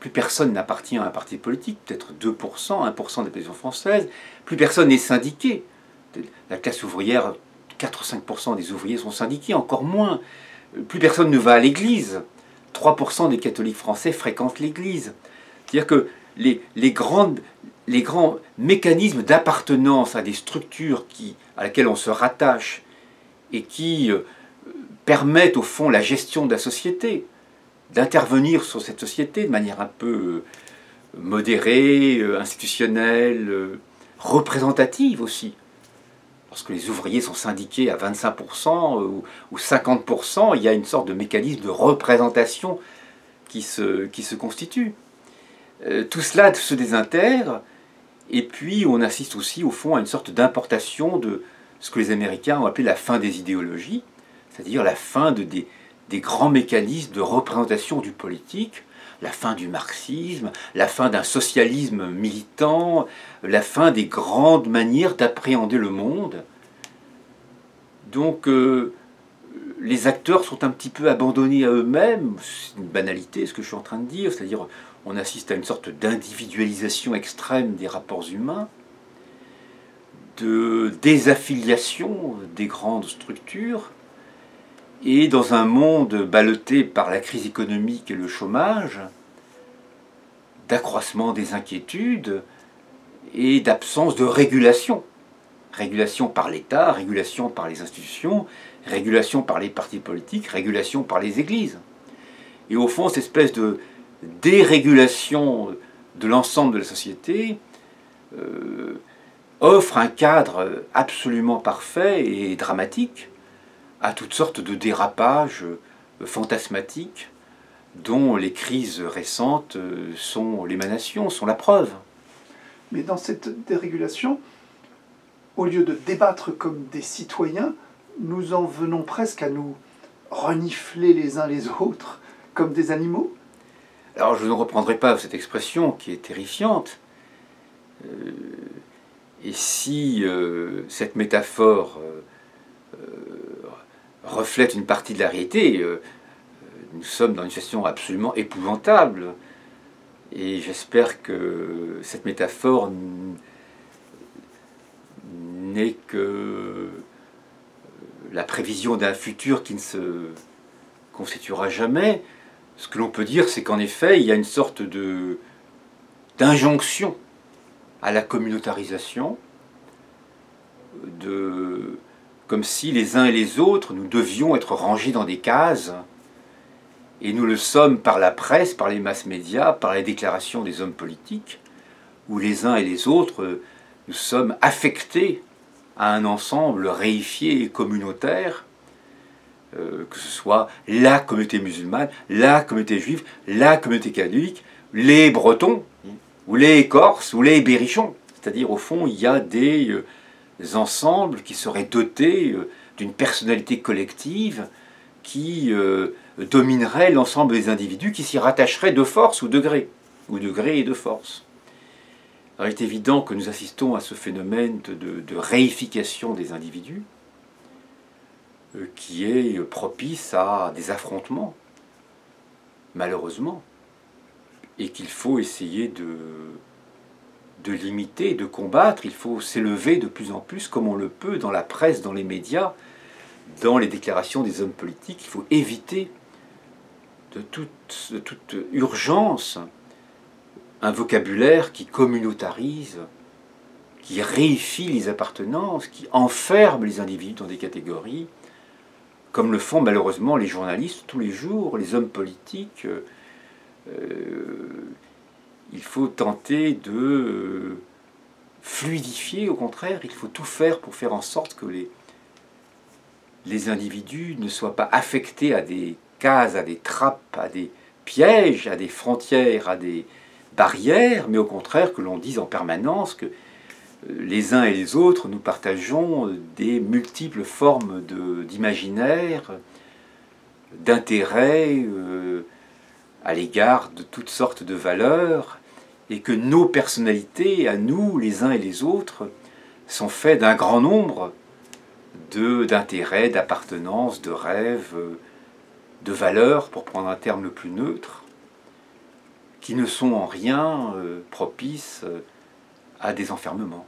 plus personne n'appartient à un parti politique, peut-être 2%, 1% de la population française, plus personne n'est syndiqué. La classe ouvrière, 4 ou 5% des ouvriers sont syndiqués, encore moins. Plus personne ne va à l'église. 3% des catholiques français fréquentent l'église. C'est-à-dire que les grands mécanismes d'appartenance à des structures à laquelle on se rattache et qui permettent au fond la gestion de la société, d'intervenir sur cette société de manière un peu modérée, institutionnelle, représentative aussi. Lorsque les ouvriers sont syndiqués à 25% ou 50%, il y a une sorte de mécanisme de représentation qui se constitue. Tout cela se désintègre, et puis on assiste aussi au fond à une sorte d'importation de ce que les Américains ont appelé la fin des idéologies, c'est-à-dire la fin des grands mécanismes de représentation du politique, la fin du marxisme, la fin d'un socialisme militant, la fin des grandes manières d'appréhender le monde. Donc les acteurs sont un petit peu abandonnés à eux-mêmes, c'est une banalité ce que je suis en train de dire, c'est-à-dire on assiste à une sorte d'individualisation extrême des rapports humains, de désaffiliation des grandes structures, et dans un monde ballotté par la crise économique et le chômage, d'accroissement des inquiétudes et d'absence de régulation. Régulation par l'État, régulation par les institutions, régulation par les partis politiques, régulation par les églises. Et au fond, cette espèce de dérégulation de l'ensemble de la société offre un cadre absolument parfait et dramatique à toutes sortes de dérapages fantasmatiques dont les crises récentes sont l'émanation, sont la preuve. Mais dans cette dérégulation, au lieu de débattre comme des citoyens, nous en venons presque à nous renifler les uns les autres comme des animaux. Alors je ne reprendrai pas cette expression qui est terrifiante. Et si cette métaphore reflète une partie de la réalité, nous sommes dans une situation absolument épouvantable. Et j'espère que cette métaphore n'est que la prévision d'un futur qui ne se constituera jamais. Ce que l'on peut dire, c'est qu'en effet, il y a une sorte d'injonction à la communautarisation, comme si les uns et les autres, nous devions être rangés dans des cases, et nous le sommes par la presse, par les masses médias, par les déclarations des hommes politiques, où les uns et les autres, nous sommes affectés à un ensemble réifié et communautaire, que ce soit la communauté musulmane, la communauté juive, la communauté catholique, les Bretons, ou les Corses, ou les Berrichons. C'est-à-dire, au fond, il y a des ensembles qui seraient dotés d'une personnalité collective qui dominerait l'ensemble des individus, qui s'y rattacheraient de force ou de gré et de force. Alors, il est évident que nous assistons à ce phénomène de réification des individus, qui est propice à des affrontements, malheureusement, et qu'il faut essayer de limiter, de combattre. Il faut s'élever de plus en plus, comme on le peut, dans la presse, dans les médias, dans les déclarations des hommes politiques. Il faut éviter de toute urgence un vocabulaire qui communautarise, qui réifie les appartenances, qui enferme les individus dans des catégories, comme le font malheureusement les journalistes tous les jours, les hommes politiques. Il faut tenter de fluidifier, au contraire, il faut tout faire pour faire en sorte que les individus ne soient pas affectés à des cases, à des trappes, à des pièges, à des frontières, à des barrières, mais au contraire que l'on dise en permanence que les uns et les autres, nous partageons des multiples formes d'imaginaire, d'intérêt à l'égard de toutes sortes de valeurs, et que nos personnalités, à nous, les uns et les autres, sont faits d'un grand nombre d'intérêts, d'appartenances, de rêves, de valeurs, pour prendre un terme le plus neutre, qui ne sont en rien propices à des enfermements.